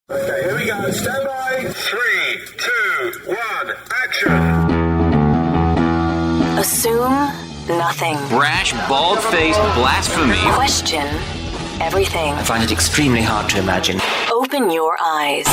Okay, here we go. Stand by. 3, 2, 1, action. Assume nothing. Brash, bald-faced blasphemy. Question everything. I find it extremely hard to imagine. Open your eyes.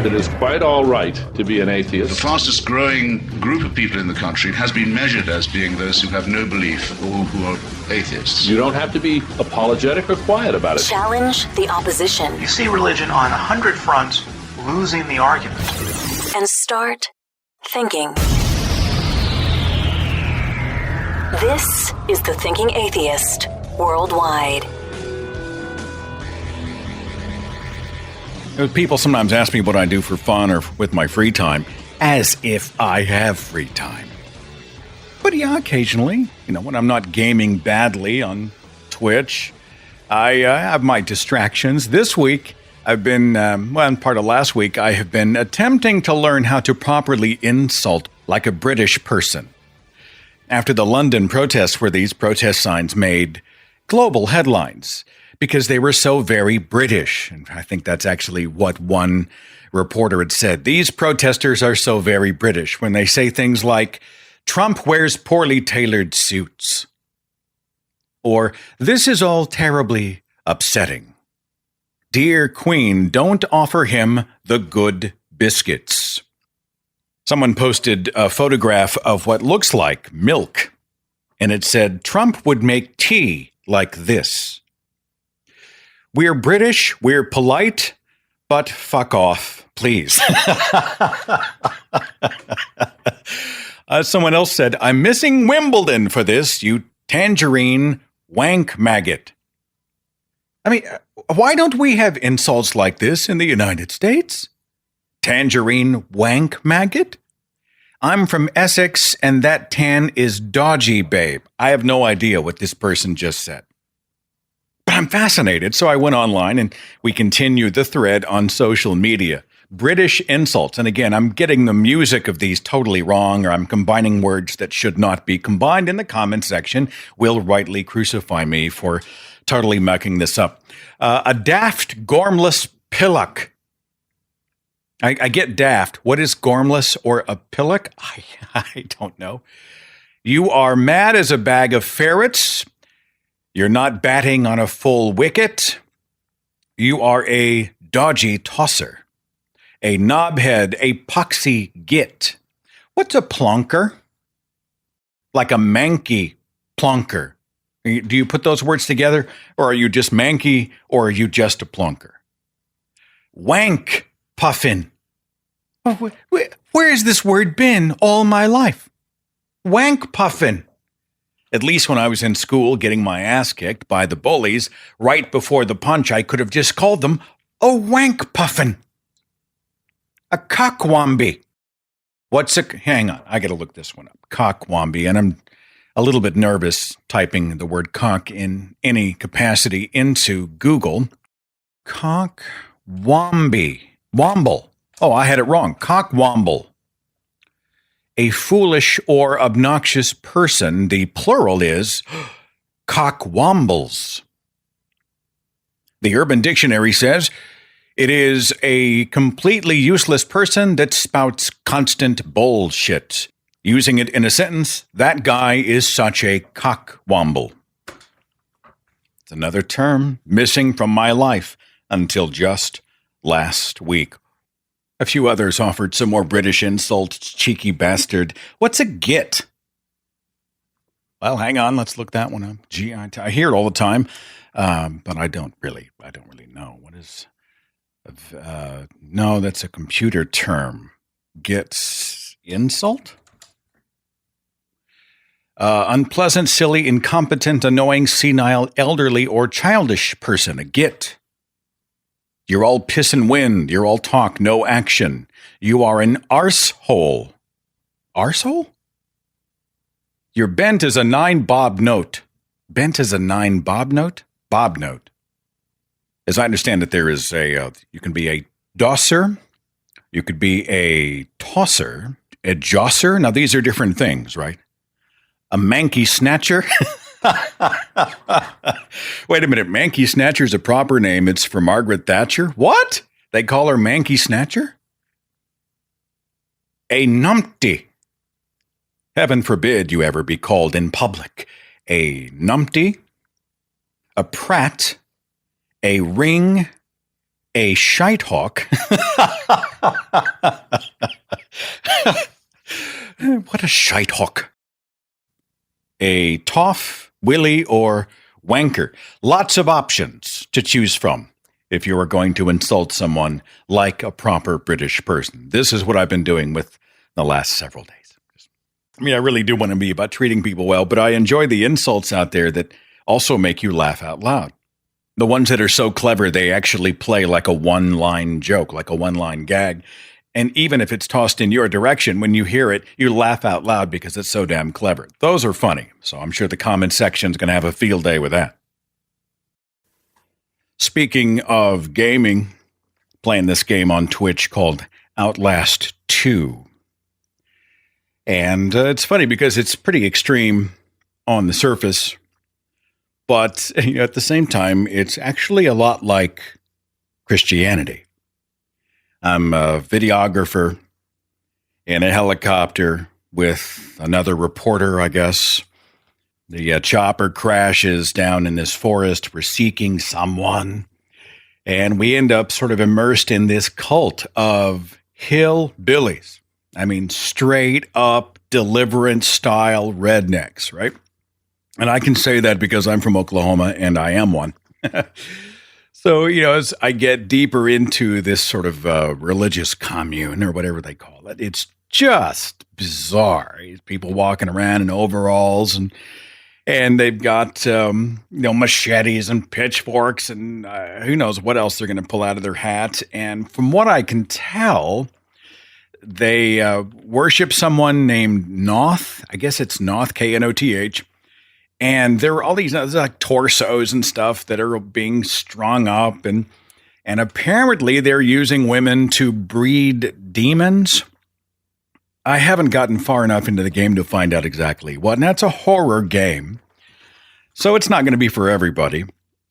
It is quite all right to be an atheist. The fastest growing group of people in the country has been measured as being those who have no belief or who are atheists. You don't have to be apologetic or quiet about it. Challenge the opposition. You see religion on 100 fronts losing the argument. And start thinking. This is The Thinking Atheist Worldwide. People sometimes ask me what I do for fun or with my free time, as if I have free time. But yeah, occasionally, when I'm not gaming badly on Twitch, I have my distractions. This week, I've been, and part of last week, I have been attempting to learn how to properly insult like a British person. After the London protests, where these protest signs made global headlines, because they were so very British. And I think that's actually what one reporter had said. These protesters are so very British when they say things like, Trump wears poorly tailored suits. Or, this is all terribly upsetting. Dear Queen, don't offer him the good biscuits. Someone posted a photograph of what looks like milk, and it said, Trump would make tea like this. We're British, we're polite, but fuck off, please. Someone else said, I'm missing Wimbledon for this, you tangerine wank maggot. I mean, why don't we have insults like this in the United States? Tangerine wank maggot? I'm from Essex, and that tan is dodgy, babe. I have no idea what this person just said. But I'm fascinated, so I went online and we continued the thread on social media. British insults. And again, I'm getting the music of these totally wrong, or I'm combining words that should not be combined. In the comment section will rightly crucify me for totally mucking this up. A daft, gormless pillock. I get daft. What is gormless or a pillock? I don't know. You are mad as a bag of ferrets. You're not batting on a full wicket. You are a dodgy tosser, a knobhead, a poxy git. What's a plonker? Like a manky plonker. Do you put those words together? Or are you just manky, or are you just a plonker? Wank puffin. Where has this word been all my life? Wank puffin. At least when I was in school getting my ass kicked by the bullies, right before the punch, I could have just called them a wank puffin. A cockwomby. Hang on, I got to look this one up. Cockwomby, and I'm a little bit nervous typing the word cock in any capacity into Google. Cockwomby. Womble. Oh, I had it wrong. Cockwomble. A foolish or obnoxious person. The plural is cockwombles. The Urban Dictionary says it is a completely useless person that spouts constant bullshit. Using it in a sentence, that guy is such a cockwomble. It's another term missing from my life until just last week. A few others offered some more British insults. Cheeky bastard. What's a git? Well, hang on. Let's look that one up. I hear it all the time, but I don't really know. What is? No, that's a computer term. Gits insult. Unpleasant, silly, incompetent, annoying, senile, elderly, or childish person. A git. You're all piss and wind. You're all talk, no action. You are an arsehole. Arsehole? You're bent as a 9 bob note. Bent as a 9 bob note? Bob note. As I understand it, there is you can be a dosser. You could be a tosser. A josser. Now, these are different things, right? A manky snatcher. Wait a minute. Manky snatcher is a proper name. It's for Margaret Thatcher. What? They call her Manky Snatcher? A numpty. Heaven forbid you ever be called in public a numpty, a prat, a ring, a shitehawk. What a shitehawk. A toff, willy, or wanker. Lots of options to choose from if you are going to insult someone like a proper British person. This is what I've been doing with the last several days. I mean, I really do want to be about treating people well, but I enjoy the insults out there that also make you laugh out loud. The ones that are so clever, they actually play like a one-line joke, like a one-line gag. And even if it's tossed in your direction, when you hear it, you laugh out loud because it's so damn clever. Those are funny. So I'm sure the comment section is going to have a field day with that. Speaking of gaming, playing this game on Twitch called Outlast 2. And it's funny because it's pretty extreme on the surface. But at the same time, it's actually a lot like Christianity. I'm a videographer in a helicopter with another reporter, I guess. The chopper crashes down in this forest. We're seeking someone. And we end up sort of immersed in this cult of hillbillies. I mean, straight up deliverance style rednecks, right? And I can say that because I'm from Oklahoma and I am one. So, as I get deeper into this sort of religious commune or whatever they call it, it's just bizarre. People walking around in overalls and they've got, machetes and pitchforks and who knows what else they're going to pull out of their hat. And from what I can tell, they worship someone named Noth. I guess it's Noth, K-N-O-T-H. And there are all these like torsos and stuff that are being strung up. And apparently they're using women to breed demons. I haven't gotten far enough into the game to find out exactly what. And that's a horror game. So it's not going to be for everybody.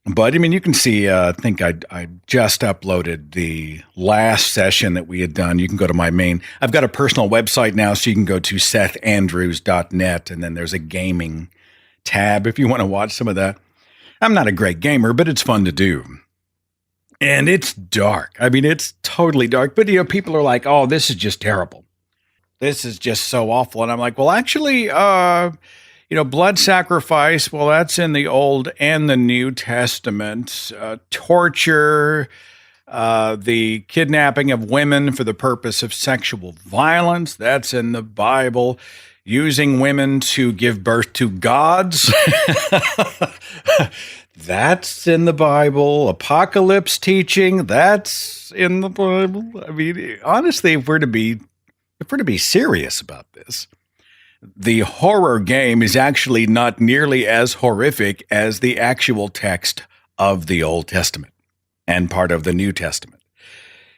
But, I mean, you can see, I think I just uploaded the last session that we had done. You can go to my main. I've got a personal website now, so you can go to sethandrews.net. And then there's a gaming tab if you want to watch some of that. I'm not a great gamer, but it's fun to do. And it's dark. I mean, it's totally dark. But, people are like, oh, this is just terrible. This is just so awful. And I'm like, well, actually, blood sacrifice, well, that's in the Old and the New Testament. Torture, the kidnapping of women for the purpose of sexual violence, that's in the Bible. Using women to give birth to gods, that's in the Bible. Apocalypse teaching, that's in the Bible. I mean, honestly, if we're to be serious about this, the horror game is actually not nearly as horrific as the actual text of the Old Testament and part of the New Testament.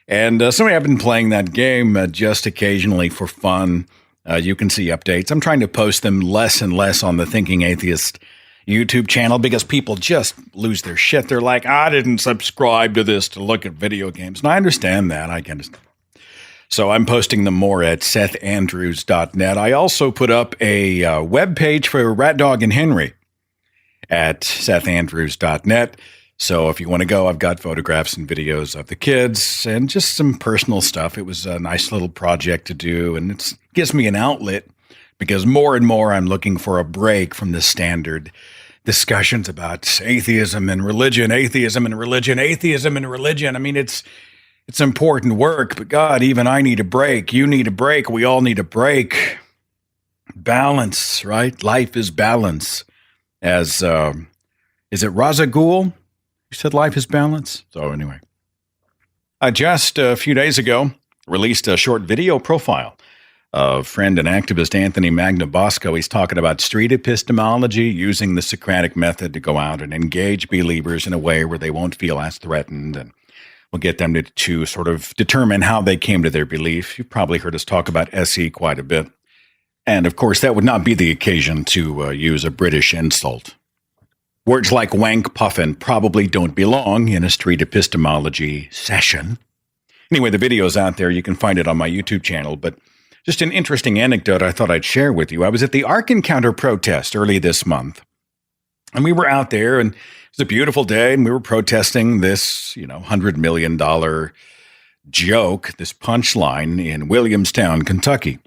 And so I've been playing that game just occasionally for fun. You can see updates. I'm trying to post them less and less on the Thinking Atheist YouTube channel because people just lose their shit. They're like, I didn't subscribe to this to look at video games. And I understand that. I can understand. So I'm posting them more at sethandrews.net. I also put up a web page for Rat Dog and Henry at sethandrews.net. So if you want to go, I've got photographs and videos of the kids and just some personal stuff. It was a nice little project to do, and it gives me an outlet because more and more I'm looking for a break from the standard discussions about atheism and religion, atheism and religion, atheism and religion. I mean, it's important work, but God, even I need a break. You need a break. We all need a break. Balance, right? Life is balance. As, is it Raza Ghul? You said life is balance? So anyway, I just a few days ago released a short video profile of friend and activist Anthony Magnabosco. He's talking about street epistemology, using the Socratic method to go out and engage believers in a way where they won't feel as threatened, and we'll get them to sort of determine how they came to their belief. You've probably heard us talk about SE quite a bit. And of course, that would not be the occasion to use a British insult. Words like wank puffin probably don't belong in a street epistemology session. Anyway, the video's out there. You can find it on my YouTube channel. But just an interesting anecdote I thought I'd share with you. I was at the Ark Encounter protest early this month. And we were out there, and it was a beautiful day, and we were protesting this, $100 million joke, this punchline in Williamstown, Kentucky.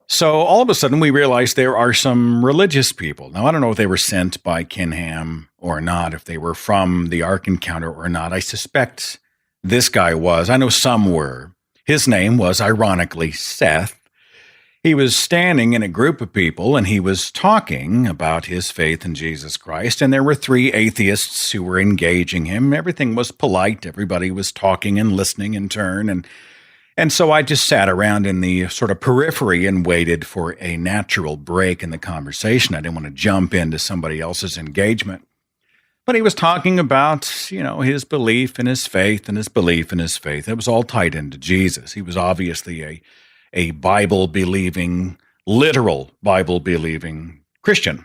So all of a sudden, we realized there are some religious people. Now, I don't know if they were sent by Kinham or not, if they were from the Ark Encounter or not. I suspect this guy was. I know some were. His name was, ironically, Seth. He was standing in a group of people, and he was talking about his faith in Jesus Christ, and there were 3 atheists who were engaging him. Everything was polite. Everybody was talking and listening in turn, and so I just sat around in the sort of periphery and waited for a natural break in the conversation. I didn't want to jump into somebody else's engagement. But he was talking about, his belief in his faith and his belief in his faith. It was all tied into Jesus. He was obviously a Bible-believing, literal Bible-believing Christian.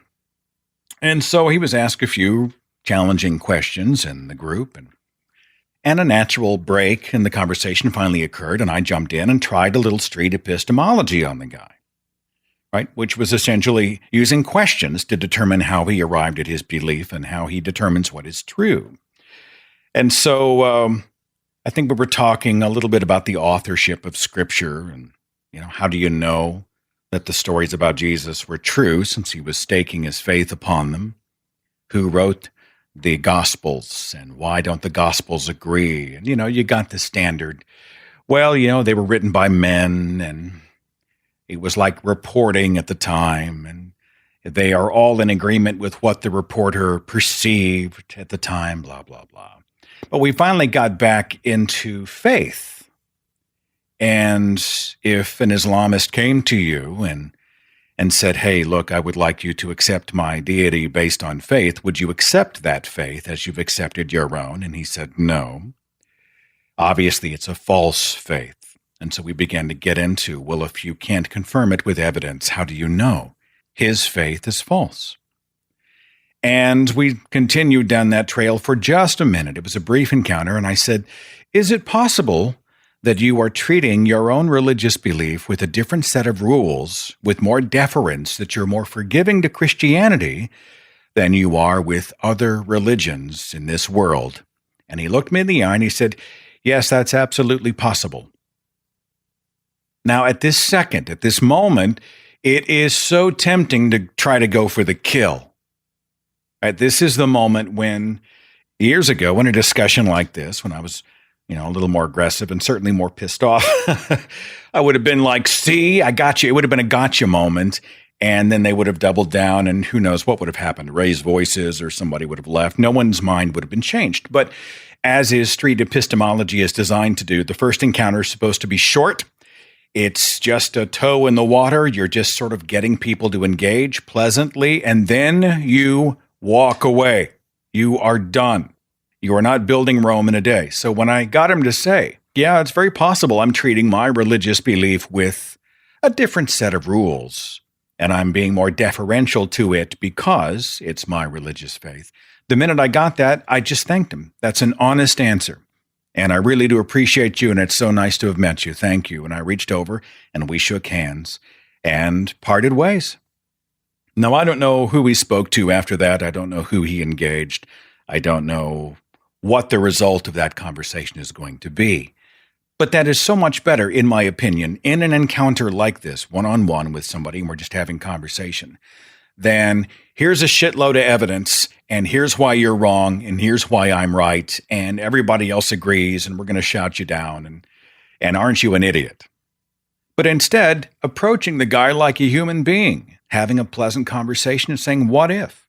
And so he was asked a few challenging questions in the group, and a natural break in the conversation finally occurred, and I jumped in and tried a little street epistemology on the guy, right? Which was essentially using questions to determine how he arrived at his belief and how he determines what is true. And so I think we were talking a little bit about the authorship of Scripture, and how do you know that the stories about Jesus were true since he was staking his faith upon them? Who wrote the Gospels, and why don't the Gospels agree? And, you got the standard, well, they were written by men, and it was like reporting at the time, and they are all in agreement with what the reporter perceived at the time, blah, blah, blah. But we finally got back into faith. And if an Islamist came to you and said, hey, look, I would like you to accept my deity based on faith, would you accept that faith as you've accepted your own? And he said, no. Obviously, it's a false faith. And so we began to get into, well, if you can't confirm it with evidence, how do you know his faith is false? And we continued down that trail for just a minute. It was a brief encounter, and I said, is it possible that you are treating your own religious belief with a different set of rules, with more deference, that you're more forgiving to Christianity than you are with other religions in this world? And he looked me in the eye and he said, yes, that's absolutely possible. Now, at this second, at this moment, it is so tempting to try to go for the kill. Right? This is the moment when, years ago, in a discussion like this, when I was a little more aggressive and certainly more pissed off, I would have been like, see, I got you. It would have been a gotcha moment. And then they would have doubled down, and who knows what would have happened, raised voices, or somebody would have left. No one's mind would have been changed. But as is street epistemology is designed to do, the first encounter is supposed to be short. It's just a toe in the water. You're just sort of getting people to engage pleasantly, and then you walk away. You are done. You are not building Rome in a day. So when I got him to say, yeah, it's very possible I'm treating my religious belief with a different set of rules, and I'm being more deferential to it because it's my religious faith. The minute I got that, I just thanked him. That's an honest answer. And I really do appreciate you, and it's so nice to have met you. Thank you. And I reached over, and we shook hands and parted ways. Now, I don't know who he spoke to after that. I don't know who he engaged. I don't know what the result of that conversation is going to be. But that is so much better, in my opinion, in an encounter like this, one-on-one with somebody, and we're just having conversation, than here's a shitload of evidence, and here's why you're wrong, and here's why I'm right, and everybody else agrees, and we're going to shout you down, and aren't you an idiot? But instead, approaching the guy like a human being, having a pleasant conversation and saying, what if?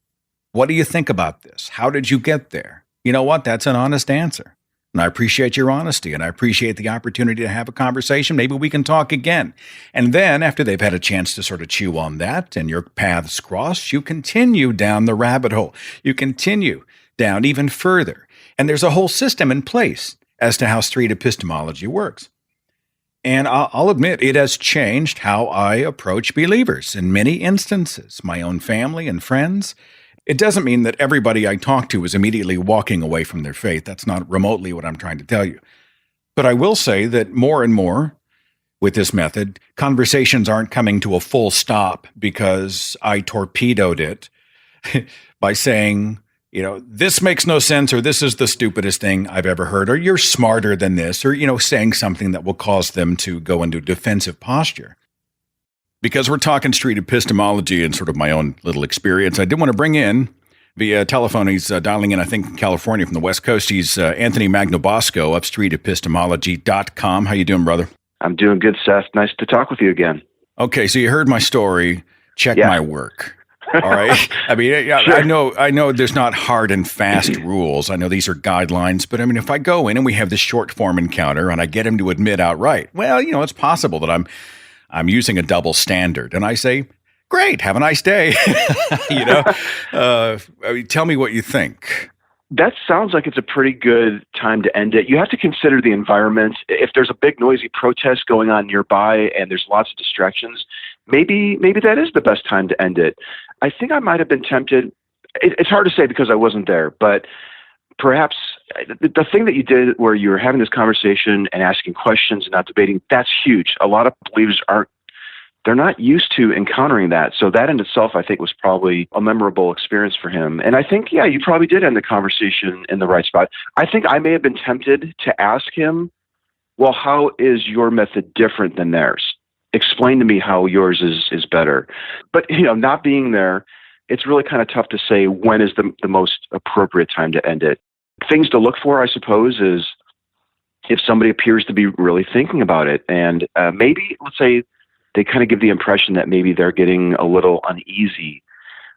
What do you think about this? How did you get there? You know what? That's an honest answer. And I appreciate your honesty, and I appreciate the opportunity to have a conversation. Maybe we can talk again. And then after they've had a chance to sort of chew on that and your paths cross, you continue down the rabbit hole. You continue down even further. And there's a whole system in place as to how street epistemology works. And I'll admit, it has changed how I approach believers in many instances, my own family and friends. It doesn't mean that everybody I talk to is immediately walking away from their faith. That's not remotely what I'm trying to tell you. But I will say that more and more with this method, conversations aren't coming to a full stop because I torpedoed it by saying, this makes no sense, or this is the stupidest thing I've ever heard, or you're smarter than this, or, saying something that will cause them to go into defensive posture. Because we're talking street epistemology and sort of my own little experience, I did want to bring in via telephone. He's dialing in, I think, in California from the West Coast. He's Anthony Magnobosco of streetepistemology.com. How you doing, brother? I'm doing good, Seth. Nice to talk with you again. Okay, so you heard my story. Check my work. All right. I mean, sure. I know there's not hard and fast rules. I know these are guidelines, but I mean, if I go in and we have this short form encounter and I get him to admit outright, well, it's possible that I'm using a double standard, and I say, great, have a nice day. Tell me what you think. That sounds like it's a pretty good time to end it. You have to consider the environment. If there's a big noisy protest going on nearby and there's lots of distractions, maybe that is the best time to end it. I think I might have been tempted. It's hard to say because I wasn't there, but perhaps the thing that you did where you were having this conversation and asking questions and not debating, that's huge. A lot of believers they're not used to encountering that. So that in itself, I think, was probably a memorable experience for him. And I think, you probably did end the conversation in the right spot. I think I may have been tempted to ask him, well, how is your method different than theirs? Explain to me how yours is better. But, not being there, it's really kind of tough to say when is the most appropriate time to end it. Things to look for, I suppose, is if somebody appears to be really thinking about it. And maybe, let's say, they kind of give the impression that maybe they're getting a little uneasy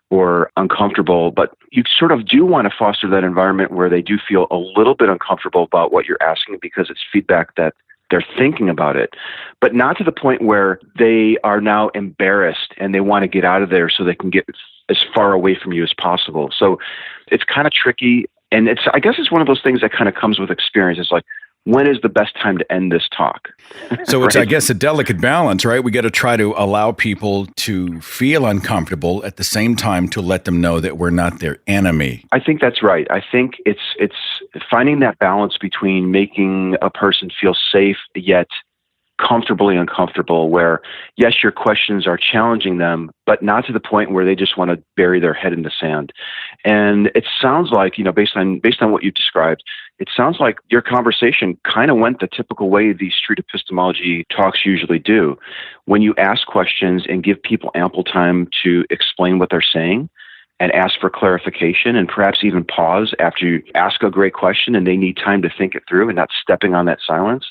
or uncomfortable, but you sort of do want to foster that environment where they do feel a little bit uncomfortable about what you're asking because it's feedback that they're thinking about it, but not to the point where they are now embarrassed and they want to get out of there so they can get as far away from you as possible. So it's kind of tricky. And I guess it's one of those things that kind of comes with experience. It's like, when is the best time to end this talk? So it's, right? I guess, a delicate balance, right? We got to try to allow people to feel uncomfortable at the same time to let them know that we're not their enemy. I think that's right. I think it's finding that balance between making a person feel safe yet comfortably uncomfortable, where, yes, your questions are challenging them, but not to the point where they just want to bury their head in the sand. And it sounds like, based on what you described, it sounds like your conversation kind of went the typical way these street epistemology talks usually do. When you ask questions and give people ample time to explain what they're saying and ask for clarification and perhaps even pause after you ask a great question and they need time to think it through and not stepping on that silence.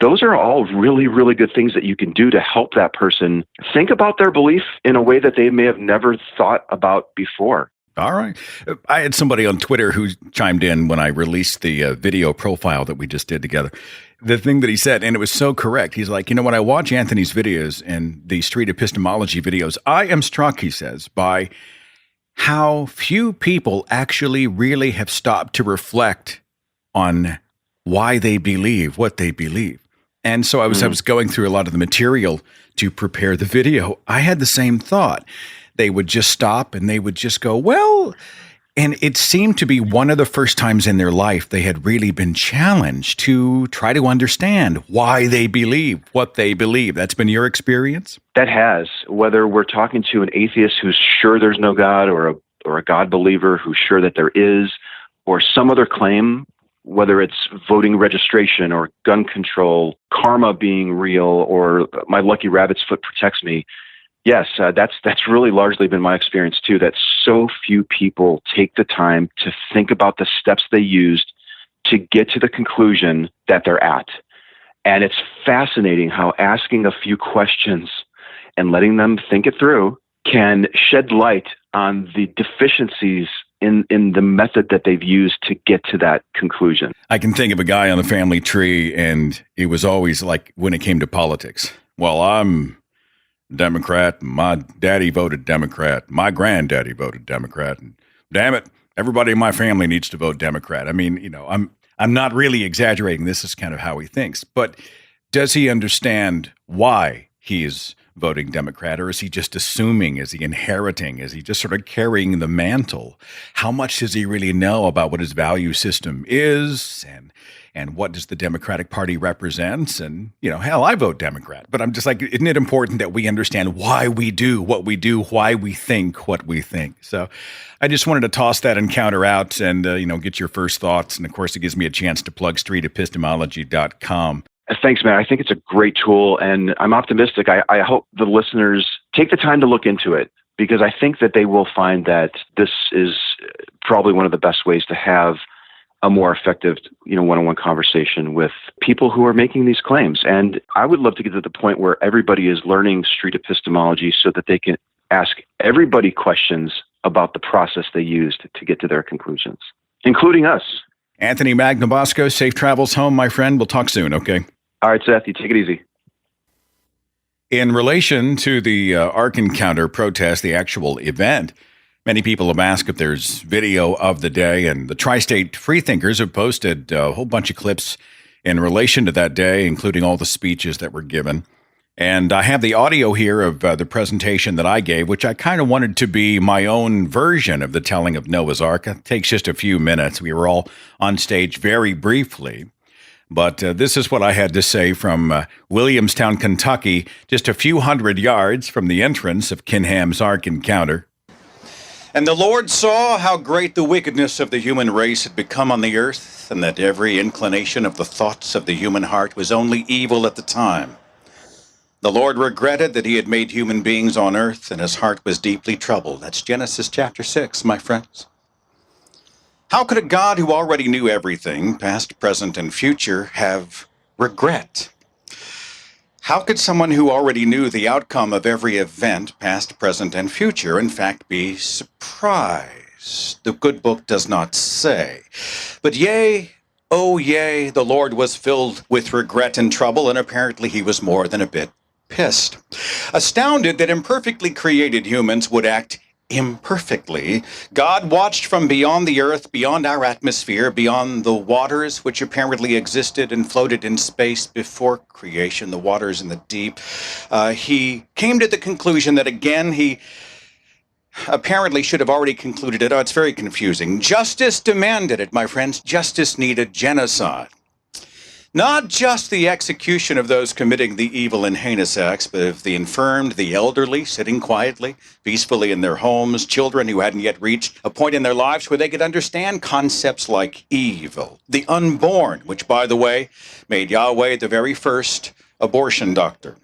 Those are all really, really good things that you can do to help that person think about their belief in a way that they may have never thought about before. All right. I had somebody on Twitter who chimed in when I released the video profile that we just did together. The thing that he said, and it was so correct, he's like, when I watch Anthony's videos and the street epistemology videos, I am struck, he says, by how few people actually really have stopped to reflect on why they believe what they believe. And so I was going through a lot of the material to prepare the video. I had the same thought. They would just stop and they would just go, well, and it seemed to be one of the first times in their life they had really been challenged to try to understand why they believe what they believe. That's been your experience? That has. Whether we're talking to an atheist who's sure there's no God, or a God believer who's sure that there is, or some other claim, whether it's voting registration or gun control, karma being real, or my lucky rabbit's foot protects me. Yes, that's really largely been my experience too, that so few people take the time to think about the steps they used to get to the conclusion that they're at. And it's fascinating how asking a few questions and letting them think it through can shed light on the deficiencies in the method that they've used to get to that conclusion. I can think of a guy on the family tree, and it was always like when it came to politics. Well, I'm Democrat. My daddy voted Democrat. My granddaddy voted Democrat. And damn it, everybody in my family needs to vote Democrat. I mean, I'm not really exaggerating. This is kind of how he thinks. But does he understand why he's voting Democrat, or is he just assuming? Is he inheriting? Is he just sort of carrying the mantle? How much does he really know about what his value system is? and what does the Democratic Party represent? And, hell, I vote Democrat. But I'm just like, isn't it important that we understand why we do what we do, why we think what we think? So I just wanted to toss that encounter out and, get your first thoughts. And, of course, it gives me a chance to plug streetepistemology.com. Thanks, man. I think it's a great tool, and I'm optimistic. I hope the listeners take the time to look into it, because I think that they will find that this is probably one of the best ways to have a more effective, one-on-one conversation with people who are making these claims. And I would love to get to the point where everybody is learning street epistemology so that they can ask everybody questions about the process they used to get to their conclusions, including us. Anthony Magnabosco, safe travels home, my friend. We'll talk soon, okay? All right, Seth, you take it easy. In relation to the Ark Encounter protest, the actual event, many people have asked if there's video of the day, and the Tri-State Freethinkers have posted a whole bunch of clips in relation to that day, including all the speeches that were given. And I have the audio here of the presentation that I gave, which I kind of wanted to be my own version of the telling of Noah's Ark. It takes just a few minutes. We were all on stage very briefly. But this is what I had to say from Williamstown, Kentucky, just a few hundred yards from the entrance of Kinham's Ark Encounter. And the Lord saw how great the wickedness of the human race had become on the earth, and that every inclination of the thoughts of the human heart was only evil at the time. The Lord regretted that he had made human beings on earth, and his heart was deeply troubled. That's Genesis chapter 6, my friends. How could a God who already knew everything, past, present, and future, have regret? How could someone who already knew the outcome of every event, past, present, and future, in fact be surprised? The good book does not say. But yea, oh yea, the Lord was filled with regret and trouble, and apparently he was more than a bit pissed. Astounded that imperfectly created humans would act imperfectly, God watched from beyond the earth, beyond our atmosphere, beyond the waters which apparently existed and floated in space before creation, the waters in the deep. He came to the conclusion that, again, he apparently should have already concluded it. Oh, it's very confusing. Justice demanded it, my friends. Justice needed genocide. Not just the execution of those committing the evil and heinous acts, but of the infirmed, the elderly, sitting quietly, peacefully in their homes, children who hadn't yet reached a point in their lives where they could understand concepts like evil. The unborn, which, by the way, made Yahweh the very first abortion doctor.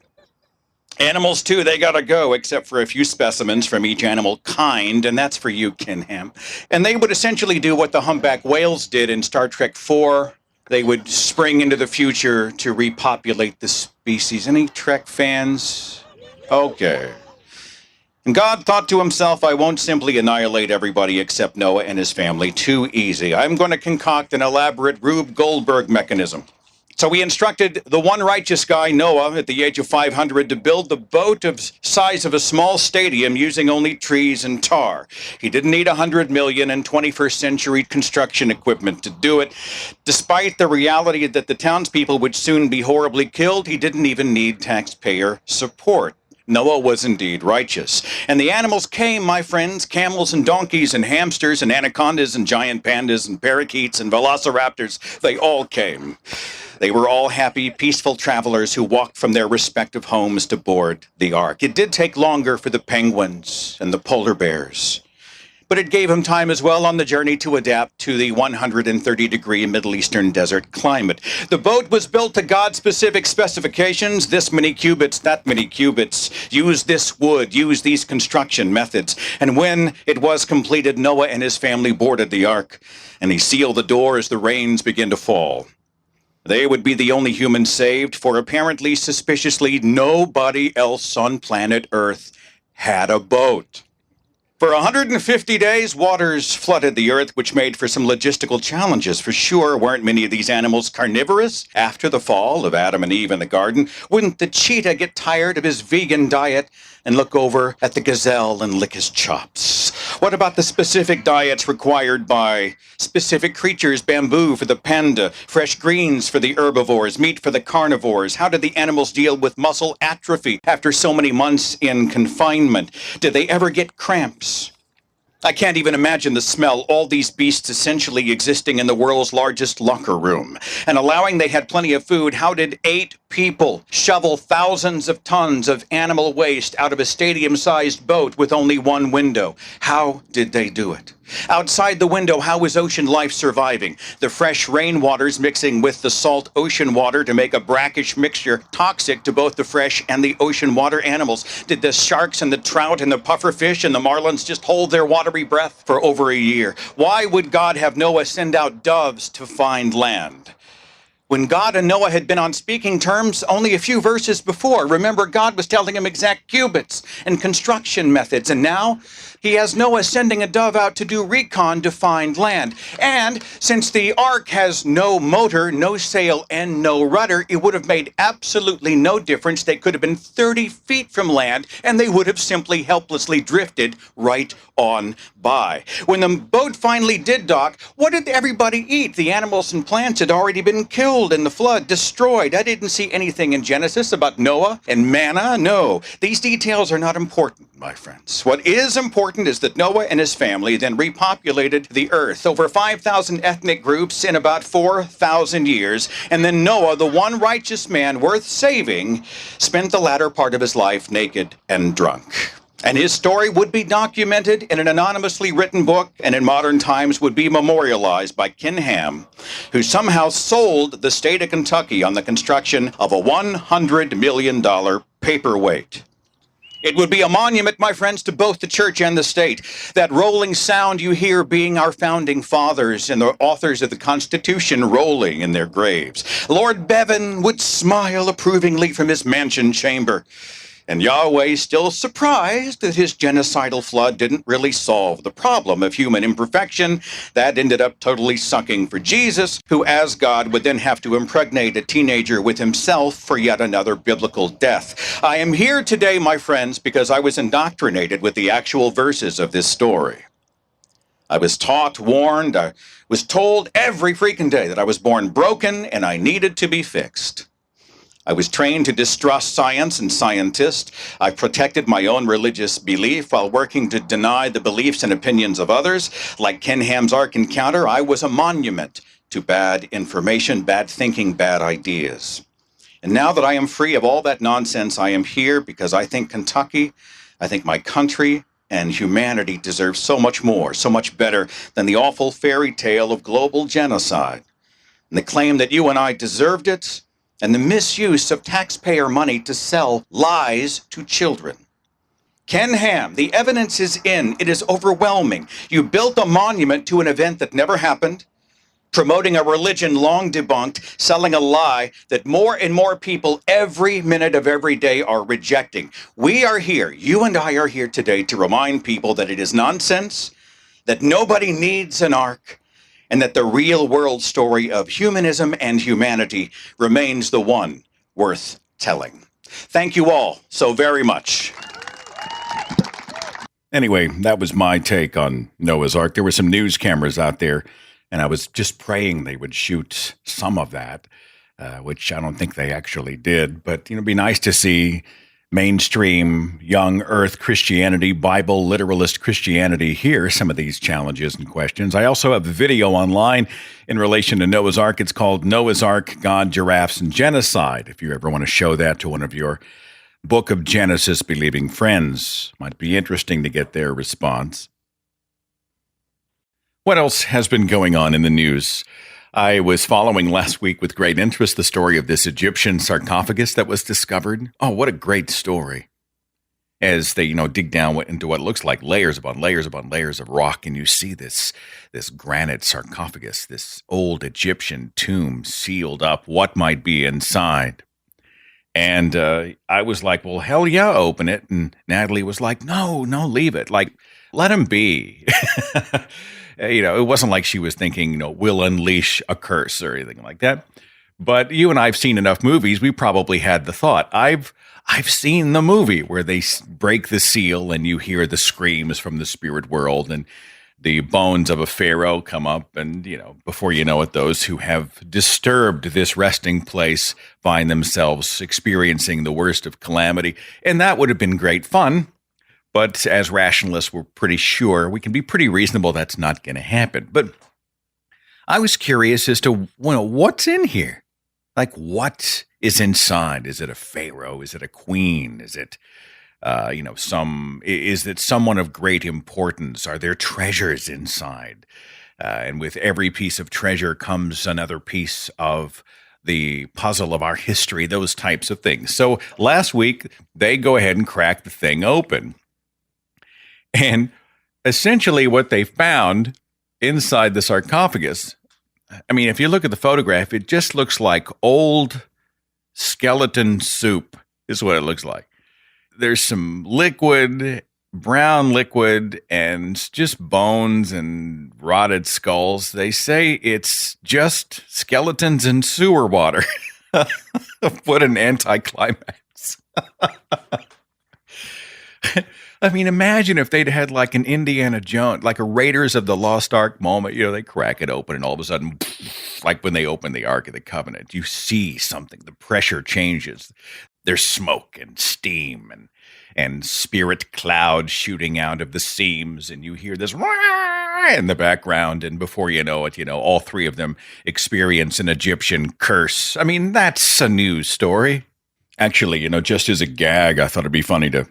Animals, too, they gotta go, except for a few specimens from each animal kind, and that's for you, Kinham. And they would essentially do what the humpback whales did in Star Trek IV. They would spring into the future to repopulate the species. Any Trek fans? Okay. And God thought to himself, I won't simply annihilate everybody except Noah and his family. Too easy. I'm going to concoct an elaborate Rube Goldberg mechanism. So he instructed the one righteous guy, Noah, at the age of 500, to build the boat of size of a small stadium using only trees and tar. He didn't need 100 million in 21st century construction equipment to do it. Despite the reality that the townspeople would soon be horribly killed, he didn't even need taxpayer support. Noah was indeed righteous. And the animals came, my friends, camels and donkeys and hamsters and anacondas and giant pandas and parakeets and velociraptors. They all came. They were all happy, peaceful travelers who walked from their respective homes to board the ark. It did take longer for the penguins and the polar bears, but it gave him time as well on the journey to adapt to the 130-degree Middle Eastern desert climate. The boat was built to God-specific specifications, this many cubits, that many cubits, use this wood, use these construction methods. And when it was completed, Noah and his family boarded the ark, and he sealed the door as the rains began to fall. They would be the only humans saved, for apparently, suspiciously, nobody else on planet Earth had a boat. For 150 days, waters flooded the earth, which made for some logistical challenges. For sure, weren't many of these animals carnivorous after the fall of Adam and Eve in the garden? Wouldn't the cheetah get tired of his vegan diet and look over at the gazelle and lick his chops? What about the specific diets required by specific creatures? Bamboo for the panda, fresh greens for the herbivores, meat for the carnivores. How did the animals deal with muscle atrophy after so many months in confinement? Did they ever get cramps? I can't even imagine the smell, all these beasts essentially existing in the world's largest locker room. And allowing they had plenty of food, how did 8 people shovel thousands of tons of animal waste out of a stadium-sized boat with only one window? How did they do it? Outside the window, how is ocean life surviving? The fresh rainwaters mixing with the salt ocean water to make a brackish mixture toxic to both the fresh and the ocean water animals. Did the sharks and the trout and the pufferfish and the marlins just hold their watery breath for over a year? Why would God have Noah send out doves to find land? When God and Noah had been on speaking terms only a few verses before, remember, God was telling him exact cubits and construction methods, and now he has Noah sending a dove out to do recon to find land. And since the ark has no motor, no sail, and no rudder, it would have made absolutely no difference. They could have been 30 feet from land, and they would have simply helplessly drifted right on by. When the boat finally did dock, what did everybody eat? The animals and plants had already been killed in the flood, destroyed. I didn't see anything in Genesis about Noah and manna. No, these details are not important, my friends. What is important is that Noah and his family then repopulated the earth, over 5,000 ethnic groups in about 4,000 years, and then Noah, the one righteous man worth saving, spent the latter part of his life naked and drunk. And his story would be documented in an anonymously written book, and in modern times would be memorialized by Ken Ham, who somehow sold the state of Kentucky on the construction of a $100 million paperweight. It would be a monument, my friends, to both the church and the state. That rolling sound you hear being our founding fathers and the authors of the Constitution rolling in their graves. Lord Bevan would smile approvingly from his mansion chamber. And Yahweh, still surprised that his genocidal flood didn't really solve the problem of human imperfection, that ended up totally sucking for Jesus, who as God would then have to impregnate a teenager with himself for yet another biblical death. I am here today, my friends, because I was indoctrinated with the actual verses of this story. I was taught, warned, I was told every freaking day that I was born broken and I needed to be fixed. I was trained to distrust science and scientists. I protected my own religious belief while working to deny the beliefs and opinions of others. Like Ken Ham's Ark Encounter, I was a monument to bad information, bad thinking, bad ideas. And now that I am free of all that nonsense, I am here because I think Kentucky, I think my country, and humanity deserve so much more, so much better than the awful fairy tale of global genocide. And the claim that you and I deserved it, and the misuse of taxpayer money to sell lies to children. Ken Ham, the evidence is in. It is overwhelming. You built a monument to an event that never happened, promoting a religion long debunked, selling a lie that more and more people every minute of every day are rejecting. We are here, you and I are here today to remind people that it is nonsense, that nobody needs an ark, and that the real world story of humanism and humanity remains the one worth telling. Thank you all so very much. Anyway, that was my take on Noah's Ark. There were some news cameras out there, and I was just praying they would shoot some of that, which I don't think they actually did. But, it'd be nice to see mainstream, young earth Christianity, Bible literalist Christianity hear some of these challenges and questions. I also have a video online in relation to Noah's Ark. It's called Noah's Ark, God, Giraffes, and Genocide. If you ever want to show that to one of your Book of Genesis believing friends, might be interesting to get their response. What else has been going on in the news? I was following last week with great interest the story of this Egyptian sarcophagus that was discovered. Oh, what a great story. As they, dig down into what looks like layers upon layers upon layers of rock, and you see this granite sarcophagus, this old Egyptian tomb sealed up, what might be inside. And I was like, well, hell yeah, open it. And Natalie was like, no, leave it. Like, let him be. It wasn't like she was thinking, we'll unleash a curse or anything like that. But you and I have seen enough movies. We probably had the thought. I've seen the movie where they break the seal and you hear the screams from the spirit world and the bones of a pharaoh come up. And, before you know it, those who have disturbed this resting place find themselves experiencing the worst of calamity. And that would have been great fun. But as rationalists, we're pretty sure, we can be pretty reasonable that's not going to happen. But I was curious as to, what's in here? Like, what is inside? Is it a pharaoh? Is it a queen? Is it, is it someone of great importance? Are there treasures inside? And with every piece of treasure comes another piece of the puzzle of our history, those types of things. So last week, they go ahead and crack the thing open. And essentially what they found inside the sarcophagus, I mean, if you look at the photograph, it just looks like old skeleton soup is what it looks like. There's some liquid, brown liquid, and just bones and rotted skulls. They say it's just skeletons in sewer water. What an anticlimax. I mean, imagine if they'd had like an Indiana Jones, like a Raiders of the Lost Ark moment. They crack it open and all of a sudden, like when they open the Ark of the Covenant, you see something. The pressure changes. There's smoke and steam and spirit clouds shooting out of the seams. And you hear this in the background. And before you know it, all three of them experience an Egyptian curse. I mean, that's a news story. Actually, just as a gag, I thought it'd be funny to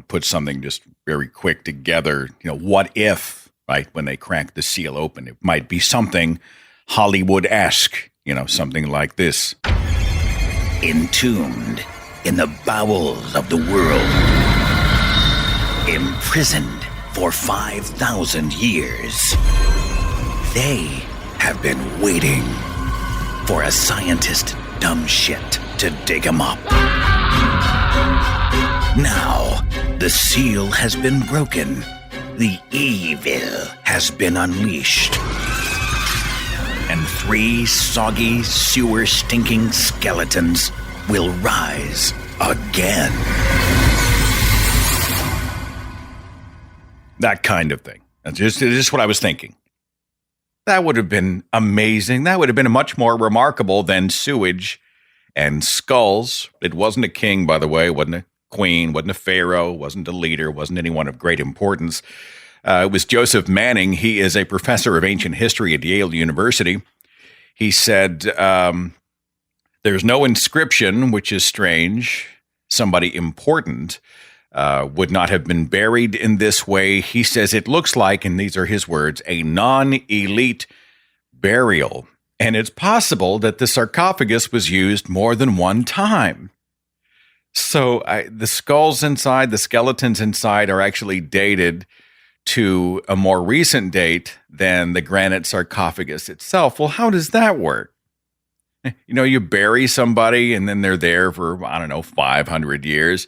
put something just very quick together. What if, right, when they crack the seal open, it might be something Hollywood-esque, something like this. Entombed in the bowels of the world, imprisoned for 5,000 years, they have been waiting for a scientist dumb shit to dig them up. Now, the seal has been broken. The evil has been unleashed. And 3 soggy, sewer-stinking skeletons will rise again. That kind of thing. That's just what I was thinking. That would have been amazing. That would have been much more remarkable than sewage and skulls. It wasn't a king, by the way, wasn't a queen, wasn't a pharaoh, wasn't a leader, wasn't anyone of great importance. It was Joseph Manning. He is a professor of ancient history at Yale University. He said, there's no inscription, which is strange. Somebody important would not have been buried in this way. He says it looks like, and these are his words, a non-elite burial. And it's possible that the sarcophagus was used more than one time. So the skulls inside, the skeletons inside are actually dated to a more recent date than the granite sarcophagus itself. Well, how does that work? You bury somebody and then they're there for, 500 years.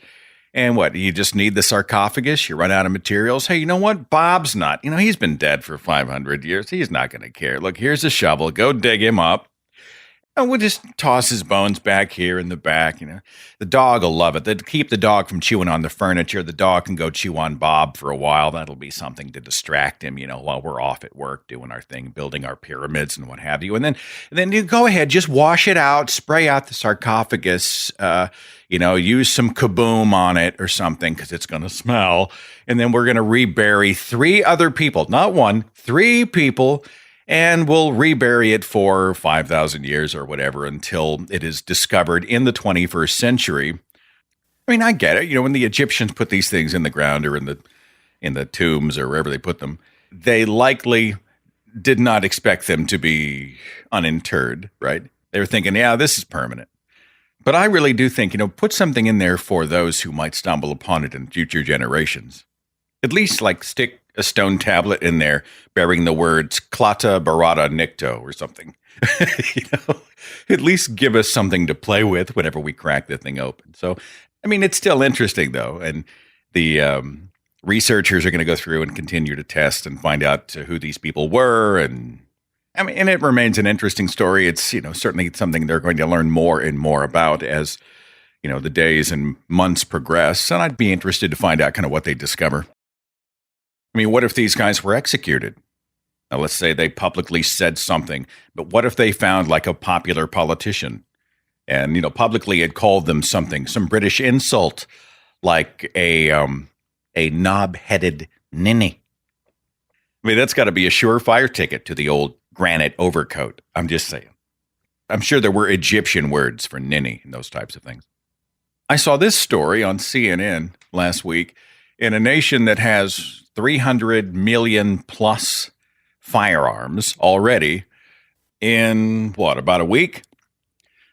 And what, you just need the sarcophagus? You run out of materials? Hey, you know what? Bob's not. He's been dead for 500 years. He's not going to care. Look, here's a shovel. Go dig him up. And we'll just toss his bones back here in the back. The dog will love it. They'd keep the dog from chewing on the furniture. The dog can go chew on Bob for a while. That'll be something to distract him, while we're off at work doing our thing, building our pyramids and what have you. And then you go ahead, just wash it out, spray out the sarcophagus, use some kaboom on it or something because it's going to smell. And then we're going to rebury 3 other people, not 1, 3 people. And we'll rebury it for 5,000 years or whatever until it is discovered in the 21st century. I mean, I get it. When the Egyptians put these things in the ground or in the tombs or wherever they put them, they likely did not expect them to be uninterred, right? They were thinking, yeah, this is permanent. But I really do think, put something in there for those who might stumble upon it in future generations. At least stick a stone tablet in there bearing the words Klata Barada Nikto or something. At least give us something to play with whenever we crack the thing open. So, it's still interesting though. And the researchers are going to go through and continue to test and find out who these people were. And it remains an interesting story. It's, certainly something they're going to learn more and more about as, the days and months progress. And I'd be interested to find out kind of what they discover. What if these guys were executed? Now, let's say they publicly said something, but what if they found like a popular politician and, publicly had called them something, some British insult, like a a knob-headed ninny. I mean, that's got to be a surefire ticket to the old granite overcoat. I'm just saying. I'm sure there were Egyptian words for ninny and those types of things. I saw this story on CNN last week. In a nation that has 300 million plus firearms already, in about a week,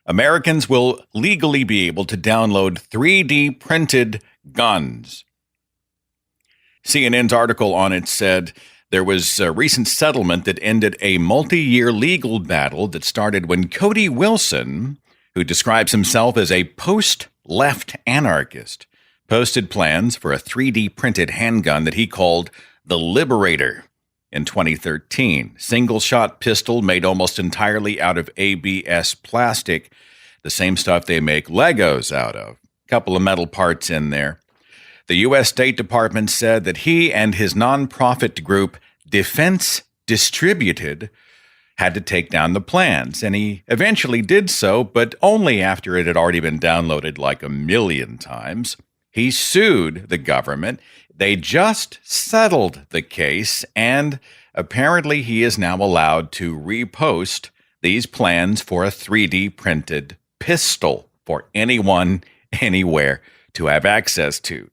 Americans will legally be able to download 3D printed guns. CNN's article on it said there was a recent settlement that ended a multi-year legal battle that started when Cody Wilson, who describes himself as a post-left anarchist, posted plans for a 3D printed handgun that he called the Liberator in 2013. Single-shot pistol made almost entirely out of ABS plastic, the same stuff they make Legos out of. A couple of metal parts in there. The U.S. State Department said that he and his nonprofit group, Defense Distributed, had to take down the plans, and he eventually did so, but only after it had already been downloaded like 1 million times. He sued the government. They just settled the case, and apparently he is now allowed to repost these plans for a 3D printed pistol for anyone, anywhere to have access to.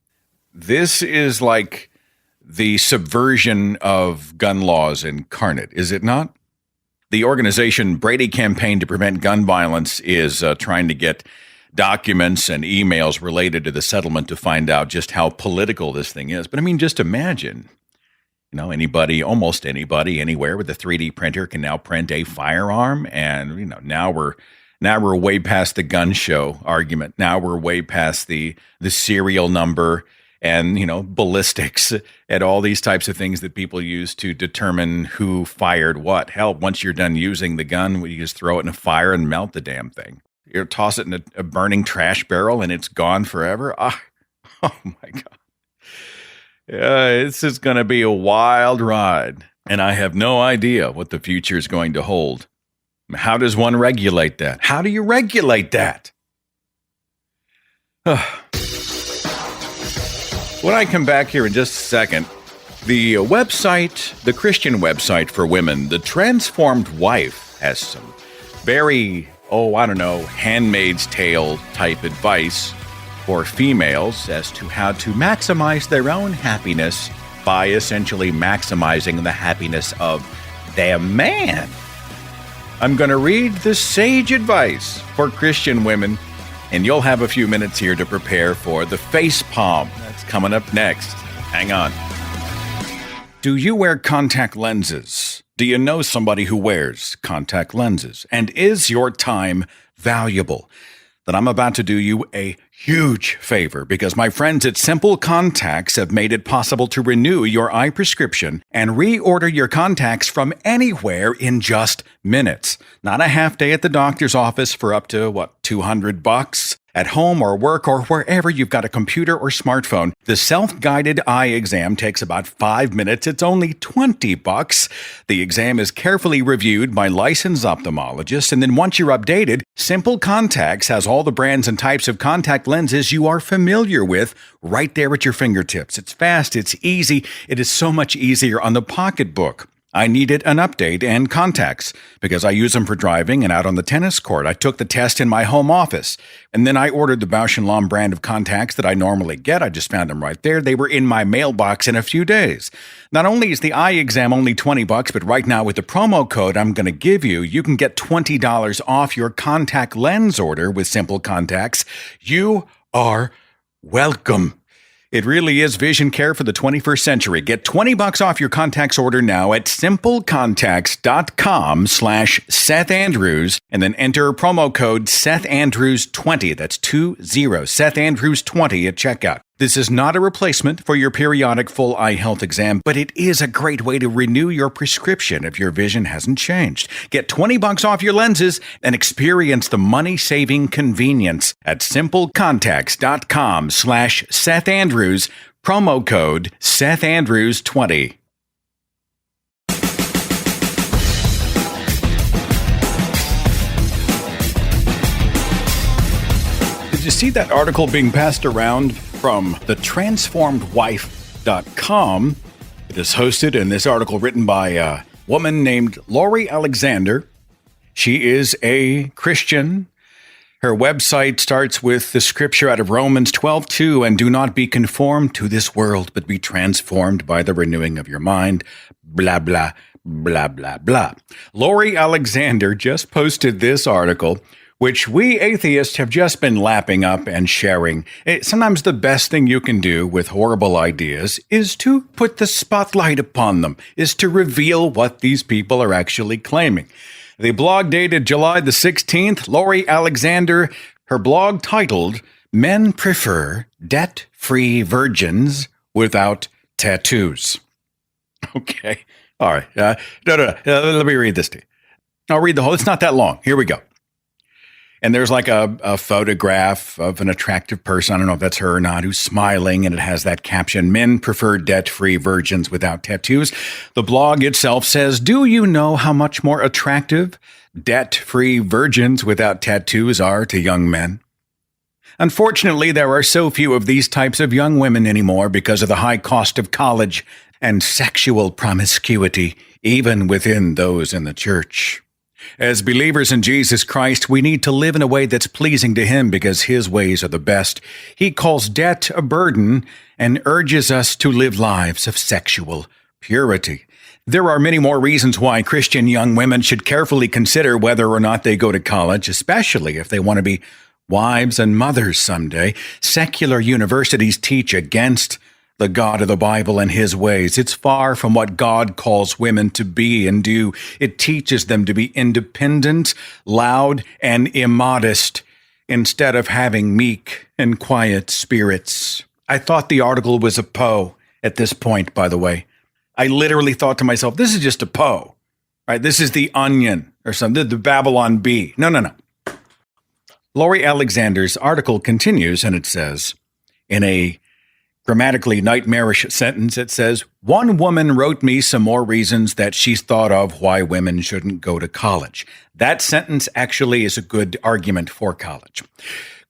This is like the subversion of gun laws incarnate, is it not? The organization Brady Campaign to Prevent Gun Violence is trying to get documents and emails related to the settlement to find out just how political this thing is. But I mean, just imagine, anybody, almost anybody, anywhere with a 3D printer can now print a firearm. And, now we're way past the gun show argument. Now we're way past the serial number and, ballistics and all these types of things that people use to determine who fired what. Hell, once you're done using the gun, you just throw it in a fire and melt the damn thing. You toss it in a burning trash barrel and it's gone forever. Oh my God. This is going to be a wild ride. And I have no idea what the future is going to hold. How does one regulate that? How do you regulate that? When I come back here in just a second, the website, the Christian website for women, The Transformed Wife, has some very Handmaid's Tale type advice for females as to how to maximize their own happiness by essentially maximizing the happiness of their man. I'm going to read the sage advice for Christian women, and you'll have a few minutes here to prepare for the face palm. That's coming up next. Hang on. Do you wear contact lenses? Do you know somebody who wears contact lenses? And is your time valuable? Then I'm about to do you a huge favor because my friends at Simple Contacts have made it possible to renew your eye prescription and reorder your contacts from anywhere in just minutes. Not a half day at the doctor's office for up to, $200? At home or work or wherever you've got a computer or smartphone, the self-guided eye exam takes about 5 minutes. It's only $20. The exam is carefully reviewed by licensed ophthalmologists, and then once you're updated, Simple Contacts has all the brands and types of contact lenses you are familiar with right there at your fingertips. It's fast, it's easy, it is so much easier on the pocketbook. I needed an update and contacts because I use them for driving and out on the tennis court. I took the test in my home office, and then I ordered the Bausch & Lomb brand of contacts that I normally get. I just found them right there. They were in my mailbox in a few days. Not only is the eye exam only $20, but right now with the promo code I'm going to give you, you can get $20 off your contact lens order with Simple Contacts. You are welcome. It really is vision care for the 21st century. Get $20 off your contacts order now at simplecontacts.com/Seth Andrews and then enter promo code Seth Andrews 20. That's 20 Seth Andrews 20 at checkout. This is not a replacement for your periodic full eye health exam, but it is a great way to renew your prescription if your vision hasn't changed. Get $20 off your lenses and experience the money-saving convenience at simplecontacts.com/Seth Andrews, promo code Seth Andrews 20. Did you see that article being passed around from the Transformed Wife handguns.com. It is hosted in this article written by a woman named Lori Alexander. She is a Christian. Her website starts with the scripture out of Romans 12:2, and do not be conformed to this world, but be transformed by the renewing of your mind, blah, blah, blah, blah, blah. Lori Alexander just posted this article, which we atheists have just been lapping up and sharing. Sometimes the best thing you can do with horrible ideas is to put the spotlight upon them, is to reveal what these people are actually claiming. The blog dated July the 16th, Lori Alexander, her blog titled, Men Prefer Debt-Free Virgins Without Tattoos. Okay. All right. No. Let me read this to you. I'll read the whole. It's not that long. Here we go. And there's like a photograph of an attractive person. I don't know if that's her or not, who's smiling, and it has that caption, Men Prefer Debt-Free Virgins Without Tattoos. The blog itself says, do you know how much more attractive debt-free virgins without tattoos are to young men? Unfortunately, there are so few of these types of young women anymore because of the high cost of college and sexual promiscuity, even within those in the church. As believers in Jesus Christ, we need to live in a way that's pleasing to Him because His ways are the best. He calls debt a burden and urges us to live lives of sexual purity. There are many more reasons why Christian young women should carefully consider whether or not they go to college, especially if they want to be wives and mothers someday. Secular universities teach against the God of the Bible and His ways. It's far from what God calls women to be and do. It teaches them to be independent, loud, and immodest instead of having meek and quiet spirits. I thought the article was a Poe at this point, by the way. I literally thought to myself, this is just a Poe, right? This is the Onion or something, the Babylon Bee. No. Lori Alexander's article continues, and it says, in a grammatically nightmarish sentence, it says, one woman wrote me some more reasons that she's thought of why women shouldn't go to college. That sentence actually is a good argument for college.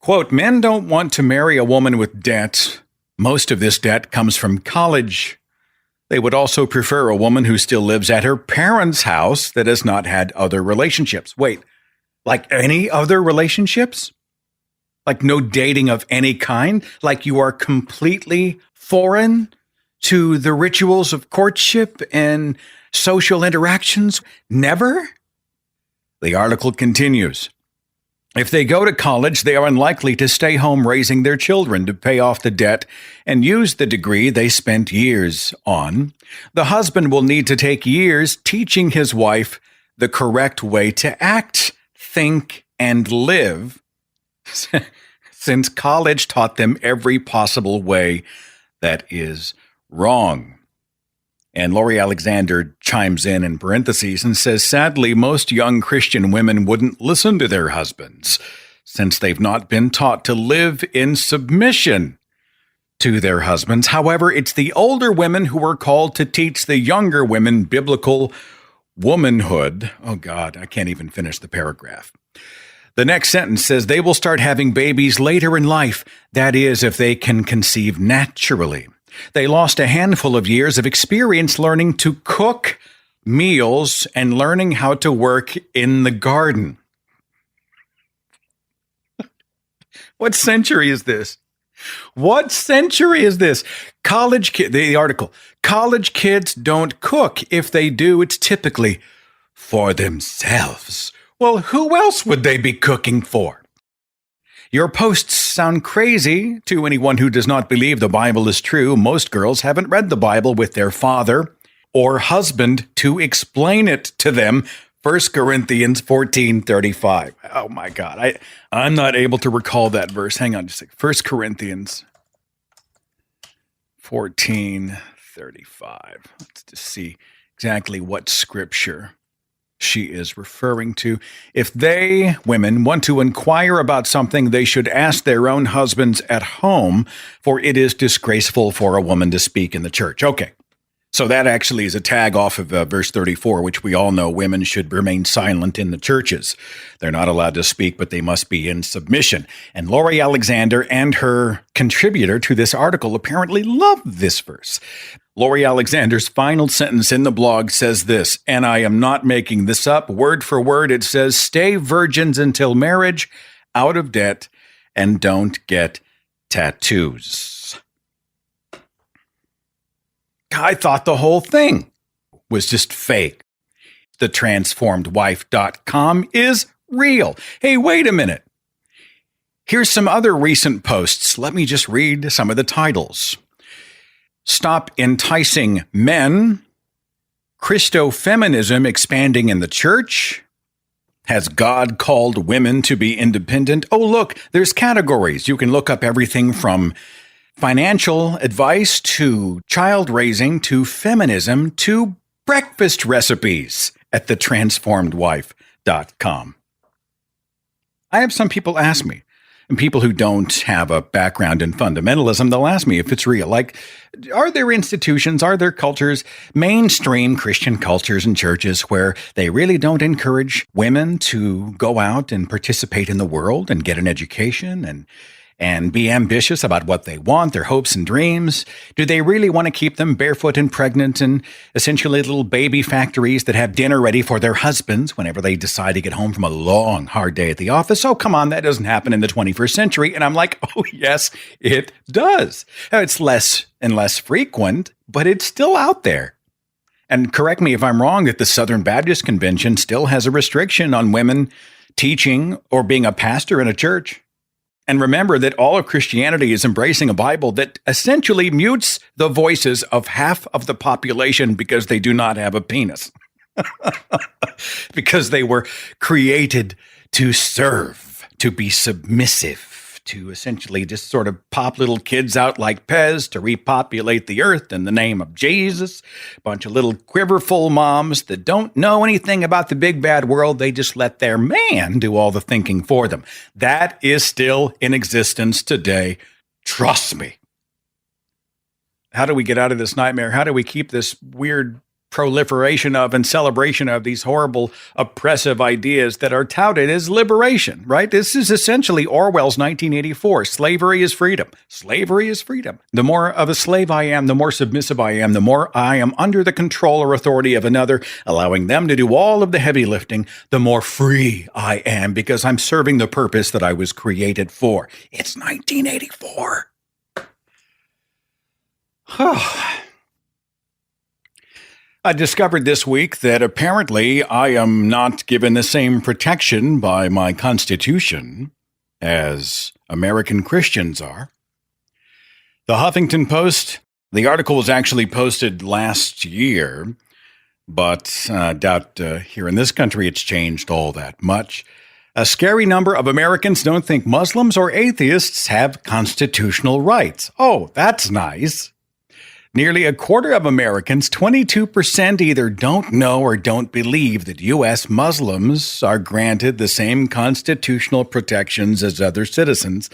Quote, men don't want to marry a woman with debt. Most of this debt comes from college. They would also prefer a woman who still lives at her parents' house that has not had other relationships. Wait, like any other relationships? Like no dating of any kind? Like you are completely foreign to the rituals of courtship and social interactions? Never? The article continues. If they go to college, they are unlikely to stay home raising their children to pay off the debt and use the degree they spent years on. The husband will need to take years teaching his wife the correct way to act, think, and live, since college taught them every possible way that is wrong. And Lori Alexander chimes in parentheses and says, sadly, most young Christian women wouldn't listen to their husbands since they've not been taught to live in submission to their husbands. However, it's the older women who are called to teach the younger women biblical womanhood. Oh, God, I can't even finish the paragraph. The next sentence says they will start having babies later in life. That is, if they can conceive naturally. They lost a handful of years of experience learning to cook meals and learning how to work in the garden. What century is this? What century is this? The article. College kids don't cook. If they do, it's typically for themselves. Well, who else would they be cooking for? Your posts sound crazy to anyone who does not believe the Bible is true. Most girls haven't read the Bible with their father or husband to explain it to them. 1 Corinthians 14:35. Oh my God, I'm not able to recall that verse. Hang on just a second. 1 Corinthians 14:35. Let's just see exactly what scripture she is referring to. If they, women, want to inquire about something, they should ask their own husbands at home, for it is disgraceful for a woman to speak in the church. Okay, So that actually is a tag off of verse 34, which we all know women should remain silent in the churches. They're not allowed to speak, but they must be in submission. And Laurie Alexander and her contributor to this article apparently love this verse. Laurie Alexander's final sentence in the blog says this, and I am not making this up. Word for word, it says, stay virgins until marriage, out of debt, and don't get tattoos. I thought the whole thing was just fake. TheTransformedWife.com is real. Hey, wait a minute. Here's some other recent posts. Let me just read some of the titles. Stop enticing men. Christofeminism expanding in the church. Has God called women to be independent? Oh, look, there's categories. You can look up everything from financial advice to child raising to feminism to breakfast recipes at thetransformedwife.com. I have some people ask me, and people who don't have a background in fundamentalism, they'll ask me if it's real. Like, are there institutions, are there cultures, mainstream Christian cultures and churches where they really don't encourage women to go out and participate in the world and get an education and be ambitious about what they want, their hopes and dreams? Do they really want to keep them barefoot and pregnant in essentially little baby factories that have dinner ready for their husbands whenever they decide to get home from a long, hard day at the office? Oh, come on, that doesn't happen in the 21st century. And I'm like, oh, yes, it does. Now, it's less and less frequent, but it's still out there. And correct me if I'm wrong, that the Southern Baptist Convention still has a restriction on women teaching or being a pastor in a church. And remember that all of Christianity is embracing a Bible that essentially mutes the voices of half of the population because they do not have a penis. Because they were created to serve, to be submissive, to essentially just sort of pop little kids out like Pez to repopulate the earth in the name of Jesus. A bunch of little quiverful moms that don't know anything about the big bad world. They just let their man do all the thinking for them. That is still in existence today. Trust me. How do we get out of this nightmare? How do we keep this weird proliferation of and celebration of these horrible, oppressive ideas that are touted as liberation, right? This is essentially Orwell's 1984. Slavery is freedom. Slavery is freedom. The more of a slave I am, the more submissive I am, the more I am under the control or authority of another, allowing them to do all of the heavy lifting, the more free I am because I'm serving the purpose that I was created for. It's 1984. I discovered this week that apparently I am not given the same protection by my Constitution as American Christians are. The Huffington Post, the article was actually posted last year, but I doubt here in this country it's changed all that much. A scary number of Americans don't think Muslims or atheists have constitutional rights. Oh, that's nice. Nearly a quarter of Americans, 22%, either don't know or don't believe that U.S. Muslims are granted the same constitutional protections as other citizens.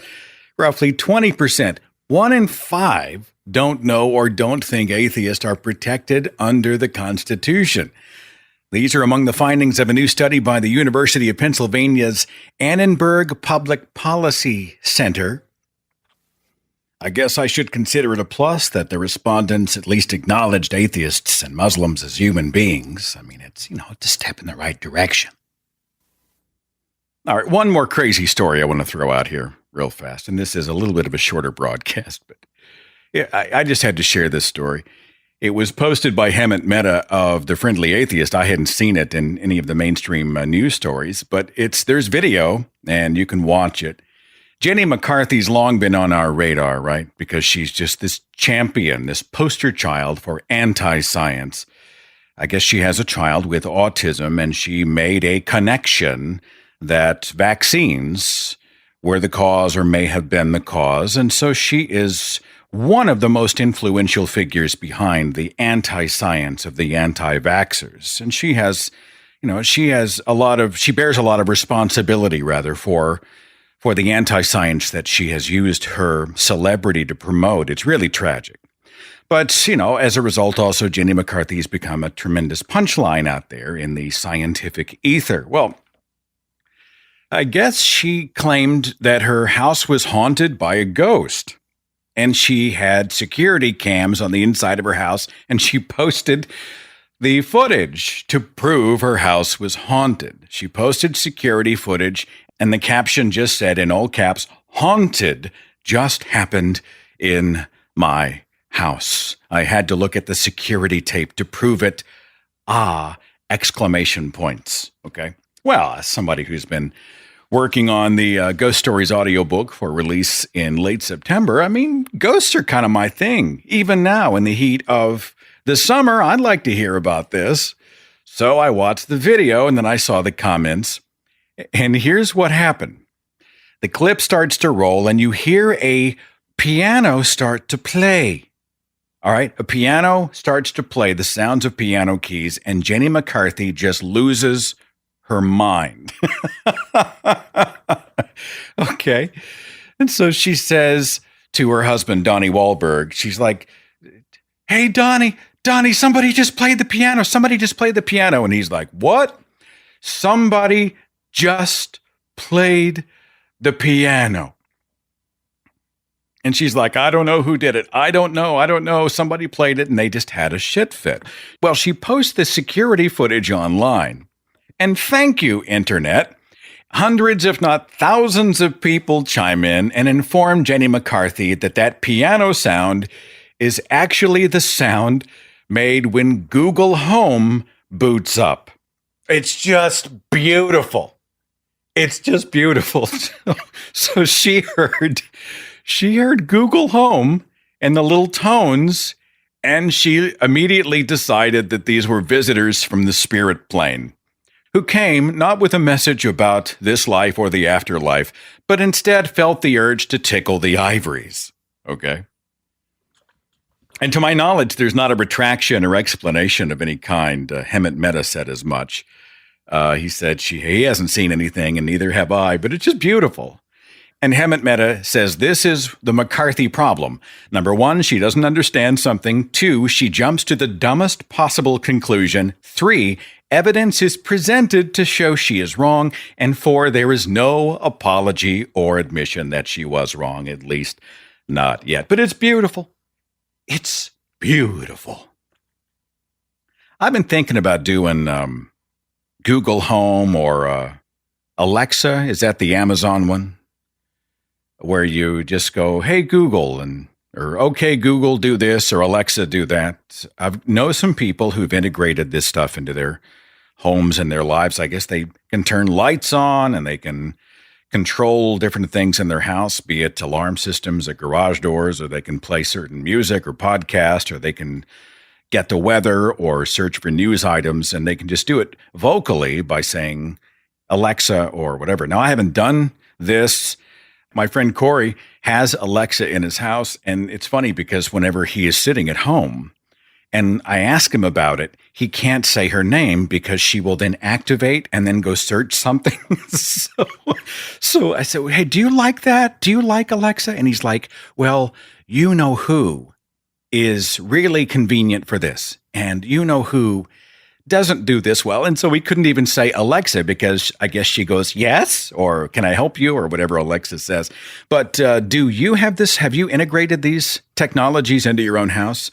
Roughly 20%, 1 in 5, don't know or don't think atheists are protected under the Constitution. These are among the findings of a new study by the University of Pennsylvania's Annenberg Public Policy Center. I guess I should consider it a plus that the respondents at least acknowledged atheists and Muslims as human beings. I mean, it's a step in the right direction. All right, one more crazy story I want to throw out here real fast, and this is a little bit of a shorter broadcast, but yeah, I just had to share this story. It was posted by Hemant Mehta of The Friendly Atheist. I hadn't seen it in any of the mainstream news stories, but there's video, and you can watch it. Jenny McCarthy's long been on our radar, right? Because she's just this champion, this poster child for anti-science. I guess she has a child with autism, and she made a connection that vaccines were the cause or may have been the cause. And so she is one of the most influential figures behind the anti-science of the anti-vaxxers. And she has, she bears a lot of responsibility, rather, for the anti-science that she has used her celebrity to promote. It's really tragic. But, as a result, also, Jenny McCarthy has become a tremendous punchline out there in the scientific ether. Well, I guess she claimed that her house was haunted by a ghost, and she had security cams on the inside of her house, and she posted the footage to prove her house was haunted. She posted security footage, and the caption just said in all caps, "Haunted just happened in my house. I had to look at the security tape to prove it. Exclamation points." Okay. Well, as somebody who's been working on the Ghost Stories audiobook for release in late September, I mean, ghosts are kind of my thing. Even now, in the heat of the summer, I'd like to hear about this. So I watched the video, and then I saw the comments. And here's what happened. The clip starts to roll, and you hear a piano start to play. All right, a piano starts to play, the sounds of piano keys, and Jenny McCarthy just loses her mind. Okay. And so she says to her husband, Donnie Wahlberg, she's like, "Hey, Donnie, somebody just played the piano. Somebody just played the piano." And he's like, "What? Somebody just played the piano." And she's like, "I don't know who did it. I don't know. Somebody played it," and they just had a shit fit. Well, she posts the security footage online. And thank you, Internet. Hundreds, if not thousands of people chime in and inform Jenny McCarthy that piano sound is actually the sound made when Google Home boots up. It's just beautiful. It's just beautiful. So she heard Google Home and the little tones, and she immediately decided that these were visitors from the spirit plane, who came not with a message about this life or the afterlife, but instead felt the urge to tickle the ivories. Okay? And to my knowledge, there's not a retraction or explanation of any kind. Hemant Mehta said as much. He said he hasn't seen anything, and neither have I, but it's just beautiful. And Hemant Mehta says this is the McCarthy problem. Number one, she doesn't understand something. Two, she jumps to the dumbest possible conclusion. Three, evidence is presented to show she is wrong. And four, there is no apology or admission that she was wrong, at least not yet. But it's beautiful. It's beautiful. I've been thinking about doing Google Home or Alexa. Is that the Amazon one? Where you just go, "Hey, Google," or "Okay, Google, do this," or "Alexa, do that." I know some people who've integrated this stuff into their homes and their lives. I guess they can turn lights on and they can control different things in their house, be it alarm systems or garage doors, or they can play certain music or podcast, or they can get the weather or search for news items, and they can just do it vocally by saying Alexa or whatever. Now, I haven't done this. My friend Corey has Alexa in his house, and it's funny because whenever he is sitting at home and I ask him about it, he can't say her name because she will then activate and then go search something. So I said, "Hey, do you like that? Do you like Alexa?" And he's like, "Well, you know who is really convenient for this, and you know who doesn't do this well." And so we couldn't even say Alexa because I guess she goes, "Yes," or "Can I help you?" or whatever Alexa says. But do you have this? Have you integrated these technologies into your own house?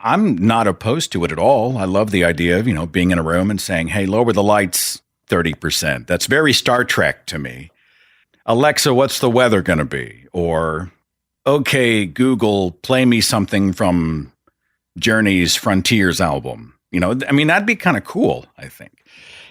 I'm not opposed to it at all. I love the idea of, being in a room and saying, "Hey, lower the lights 30%. That's very Star Trek to me. "Alexa, what's the weather going to be?" Or, "Okay, Google, play me something from Journey's Frontiers album." That'd be kind of cool, I think.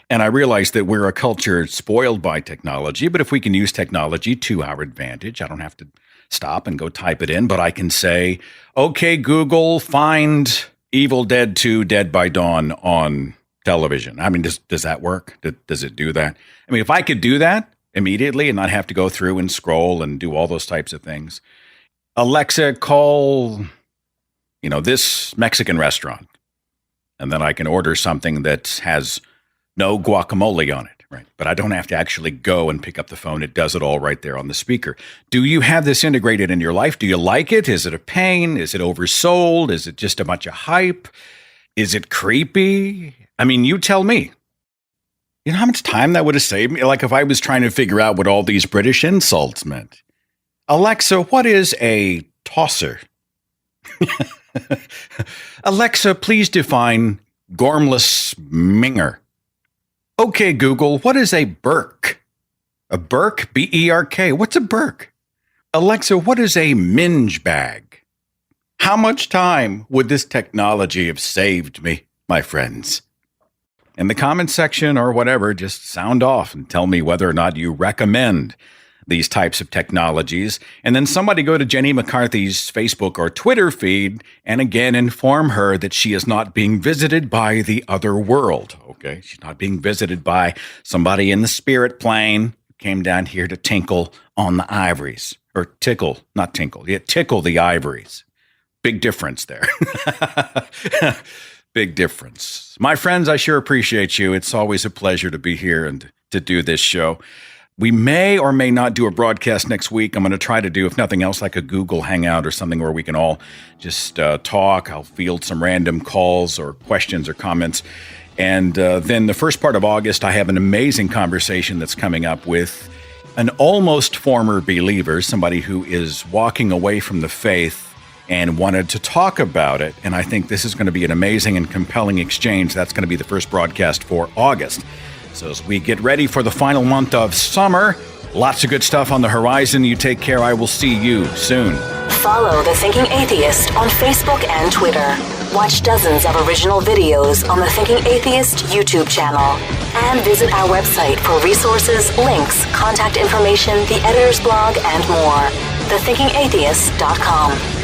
And I realize that we're a culture spoiled by technology, but if we can use technology to our advantage, I don't have to stop and go type it in, but I can say, "Okay, Google, find Evil Dead 2 Dead by Dawn on television." Does that work? Does it do that? If I could do that immediately and not have to go through and scroll and do all those types of things. "Alexa, call, this Mexican restaurant." And then I can order something that has no guacamole on it. Right. But I don't have to actually go and pick up the phone. It does it all right there on the speaker. Do you have this integrated in your life? Do you like it? Is it a pain? Is it oversold? Is it just a bunch of hype? Is it creepy? I mean, you tell me. You know how much time that would have saved me? Like if I was trying to figure out what all these British insults meant. Alexa, what is a tosser? Alexa, please define gormless minger. Okay, Google, what is a Burke? A Burke? B-E-R-K. What's a Burke? Alexa, what is a minge bag? How much time would this technology have saved me, my friends? In the comments section or whatever, just sound off and tell me whether or not you recommend these types of technologies. And then somebody go to Jenny McCarthy's Facebook or Twitter feed and again inform her that she is not being visited by the other world. Okay, she's not being visited by somebody in the spirit plane who came down here to tinkle on the ivories. Or tickle, not tinkle. Yeah, tickle the ivories. Big difference there. Big difference. My friends, I sure appreciate you. It's always a pleasure to be here and to do this show. We may or may not do a broadcast next week. I'm going to try to do, if nothing else, like a Google Hangout or something where we can all just talk. I'll field some random calls or questions or comments. And then the first part of August, I have an amazing conversation that's coming up with an almost former believer, somebody who is walking away from the faith and wanted to talk about it. And I think this is going to be an amazing and compelling exchange. That's going to be the first broadcast for August. So as we get ready for the final month of summer, lots of good stuff on the horizon. You take care. I will see you soon. Follow The Thinking Atheist on Facebook and Twitter. Watch dozens of original videos on the Thinking Atheist YouTube channel. And visit our website for resources, links, contact information, the editor's blog, and more. thethinkingatheist.com.